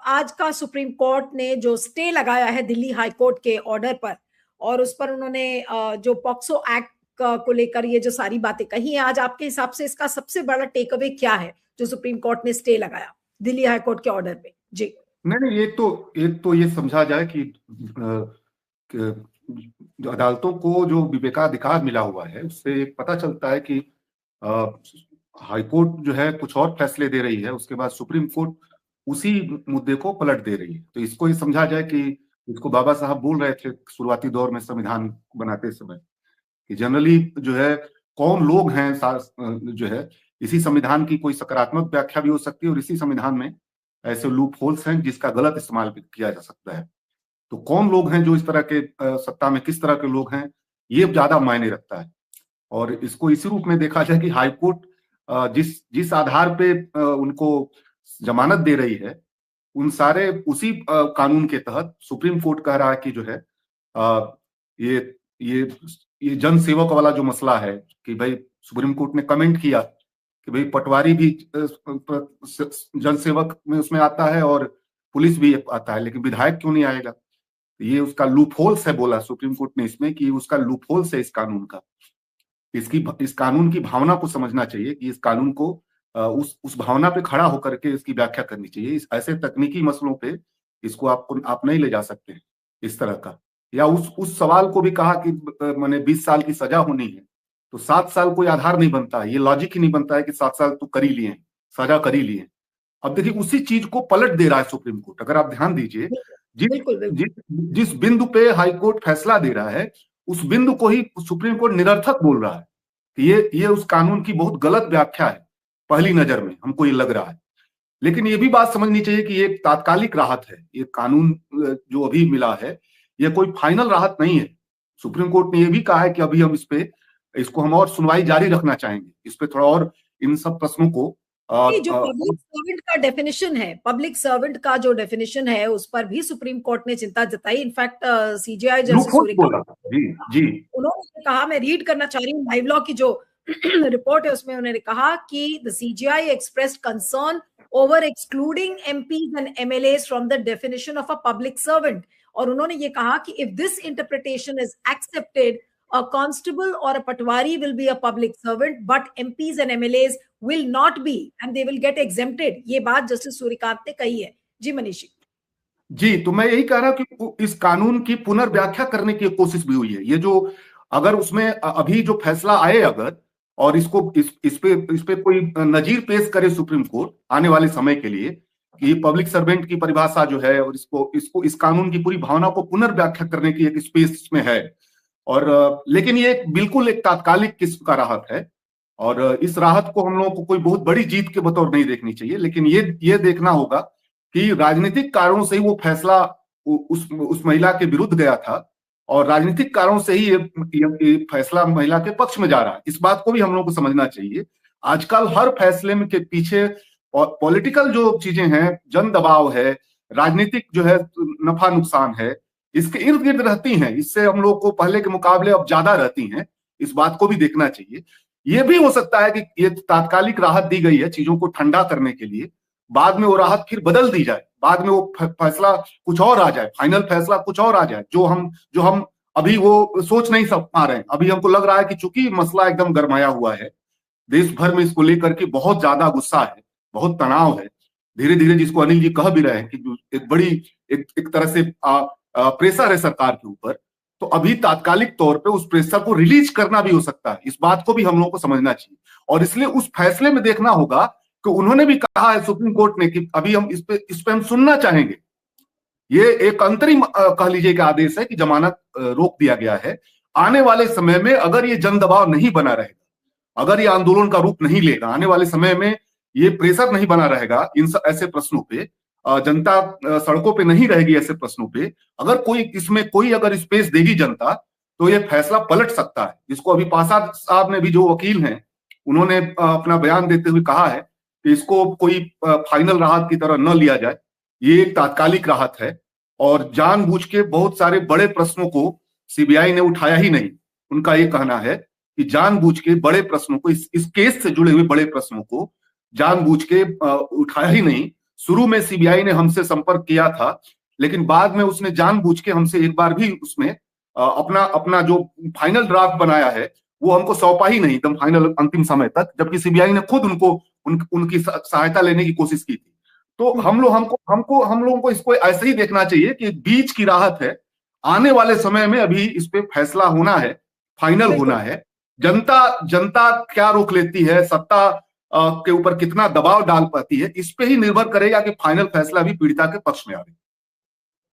आज का supreme court ने जो स्टे लगाया है दिल्ली हाई कोर्ट के ऑर्डर पर, और उस पर उन्होंने जो पॉक्सो एक्ट को लेकर ये जो सारी बातें कही है, आज आपके हिसाब से इसका सबसे बड़ा टेक अवे क्या है जो सुप्रीम कोर्ट ने स्टे लगाया दिल्ली हाई कोर्ट के ऑर्डर पे? जी नहीं नहीं, एक तो ये समझा जाए कि जो अदालतों को जो विवेकाधिकार मिला हुआ है उससे पता चलता है कि हाई कोर्ट जो है कुछ और फैसले दे रही है, उसके बाद सुप्रीम कोर्ट उसी मुद्दे को पलट दे रही है। तो इसको ये समझा जाए कि इसको बाबा साहब बोल रहे थे शुरुआती दौर में संविधान बनाते समय कि जनरली जो है कौन लोग हैं, जो है इसी संविधान की कोई सकारात्मक व्याख्या भी हो सकती है और इसी संविधान में ऐसे लूप होल्स हैं जिसका गलत इस्तेमाल किया जा सकता है। तो कौन लोग हैं जो इस तरह के सत्ता में किस तरह के लोग हैं, ये ज्यादा मायने रखता है। और इसको इसी रूप में देखा जाए कि हाईकोर्ट जिस जिस आधार पे उनको जमानत दे रही है, उन सारे उसी कानून के तहत सुप्रीम कोर्ट कह रहा है कि जो है ये ये जन सेवक वाला जो मसला है कि भाई सुप्रीम कोर्ट ने कमेंट किया कि भाई पटवारी भी जन सेवक में उसमें आता है और पुलिस भी आता है, लेकिन विधायक क्यों नहीं आएगा? ये उसका लूप होल्स है, बोला सुप्रीम कोर्ट ने इसमें कि उसका लूप होल्स है इस कानून का। इस कानून की भावना को समझना चाहिए कि इस कानून को उस भावना पे खड़ा होकर के इसकी व्याख्या करनी चाहिए। इस ऐसे तकनीकी मसलों पे इसको आप नहीं ले जा सकते हैं इस तरह का। या उस सवाल को भी कहा कि माने 20 साल की सजा होनी है तो 7 साल कोई आधार नहीं बनता है, ये लॉजिक ही नहीं बनता है कि 7 साल तो कर ही लिए, सजा कर ही लिए। अब देखिए उसी चीज को पलट दे रहा है सुप्रीम कोर्ट। अगर आप ध्यान दीजिए, जिस बिंदु पे हाई कोर्ट फैसला दे रहा है उस बिंदु को ही सुप्रीम कोर्ट निरर्थक बोल रहा है कि ये उस कानून की बहुत गलत व्याख्या है। पहली नजर में हमको ये लग रहा है, लेकिन ये भी बात समझनी चाहिए कि ये तात्कालिक राहत है। ये कानून जो अभी मिला है ये कोई फाइनल राहत नहीं है। सुप्रीम कोर्ट ने ये भी कहा है कि अभी हम इसको हम और सुनवाई जारी रखना चाहेंगे, इस पे थोड़ा और इन सब प्रश्नों को जो पब्लिक सर्वेंट का डेफिनेशन है, पब्लिक सर्वेंट का जो डेफिनेशन है उस पर भी सुप्रीम कोर्ट ने चिंता जताई। इनफैक्ट सीजेआई जस्टिस उन्होंने कहा, मैं रीड करना चाह रही हूँ लाइव लॉ की जो रिपोर्ट है उसमें उन्होंने कहा कि the CJI expressed concern over excluding MPs and MLAs from the definition of a public servant. और उन्होंने ये कहा कि if this interpretation is accepted, a constable or a patwari will be a public servant, but MPs and MLAs will not be, and they will get exempted. ये बात justice Suryakant ने कही है। जी मनीषी जी, तो मैं यही कह रहा हूं कि इस कानून की पुनर्व्याख्या करने की कोशिश भी हुई है। ये जो अगर उसमें अभी जो फैसला आए अगर और इस पे कोई नजीर पेश करे सुप्रीम कोर्ट आने वाले समय के लिए कि पब्लिक सर्वेंट की परिभाषा जो है और इसको इस कानून की पूरी भावना को पुनर्व्याख्या करने की एक स्पेस में है। और लेकिन ये बिल्कुल एक तात्कालिक किस्म का राहत है और इस राहत को हम लोगों को कोई बहुत बड़ी जीत के बतौर नहीं देखनी चाहिए, लेकिन ये देखना होगा कि राजनीतिक कारणों से ही वो फैसला उस महिला के विरुद्ध गया था और राजनीतिक कारणों से ही ये फैसला महिला के पक्ष में जा रहा है। इस बात को भी हम लोगों को समझना चाहिए। आजकल हर फैसले में के पीछे पॉलिटिकल जो चीजें हैं, जन दबाव है, राजनीतिक जो है नफा नुकसान है, इसके इर्द गिर्द रहती हैं। इससे हम लोग को पहले के मुकाबले अब ज्यादा रहती हैं। इस बात को भी देखना चाहिए। ये भी हो सकता है कि ये तात्कालिक राहत दी गई है चीजों को ठंडा करने के लिए, बाद में वो राहत फिर बदल दी जाए, बाद में वो फैसला कुछ और आ जाए, फाइनल फैसला कुछ और आ जाए जो हम अभी वो सोच नहीं पा रहे हैं। अभी हमको लग रहा है कि चूंकि मसला एकदम गरमाया हुआ है, देश भर में इसको लेकर के बहुत ज्यादा गुस्सा है, बहुत तनाव है, धीरे धीरे जिसको अनिल जी कह भी रहे हैं कि एक बड़ी एक तरह से प्रेशर है सरकार के ऊपर, तो अभी तात्कालिक तौर पे उस प्रेशर को रिलीज करना भी हो सकता है। इस बात को भी हम लोगों को समझना चाहिए और इसलिए उस फैसले में देखना होगा कि उन्होंने भी कहा है सुप्रीम कोर्ट ने कि अभी हम इस पे हम सुनना चाहेंगे। ये एक अंतरिम कह लीजिए कि आदेश है कि जमानत रोक दिया गया है। आने वाले समय में अगर ये जन दबाव नहीं बना रहेगा, अगर ये आंदोलन का रूप नहीं लेगा, आने वाले समय में ये प्रेशर नहीं बना रहेगा इन ऐसे प्रश्नों पे, जनता सड़कों पे नहीं रहेगी ऐसे प्रश्नों पे, अगर इसमें कोई अगर स्पेस देगी जनता, तो ये फैसला पलट सकता है। जिसको अभी पासा साहब ने भी, जो वकील हैं, उन्होंने अपना बयान देते हुए कहा है कि इसको कोई फाइनल राहत की तरह न लिया जाए, ये एक तात्कालिक राहत है और जानबूझ के बहुत सारे बड़े प्रश्नों को सीबीआई ने उठाया ही नहीं। उनका ये कहना है कि जानबूझ के बड़े प्रश्नों को, इस केस से जुड़े हुए बड़े प्रश्नों को जानबूझ के उठाया ही नहीं शुरू में सीबीआई ने हमसे संपर्क किया था, लेकिन बाद में उसने जानबूझ के हमसे एक बार भी उसमें अपना अपना जो फाइनल ड्राफ्ट बनाया है वो हमको सौंपा ही नहीं एकदम फाइनल अंतिम समय तक, जबकि सीबीआई ने खुद उनकी सहायता लेने की कोशिश की थी। तो हम लोगों को इसको ऐसे ही देखना चाहिए कि बीच की राहत है, आने वाले समय में अभी इस पे फैसला होना है, फाइनल होना है। जनता क्या रोक लेती है, सत्ता के ऊपर कितना दबाव डाल पाती है, इस पे ही निर्भर करेगा कि फाइनल फैसला भी पीड़िता के पक्ष में आए।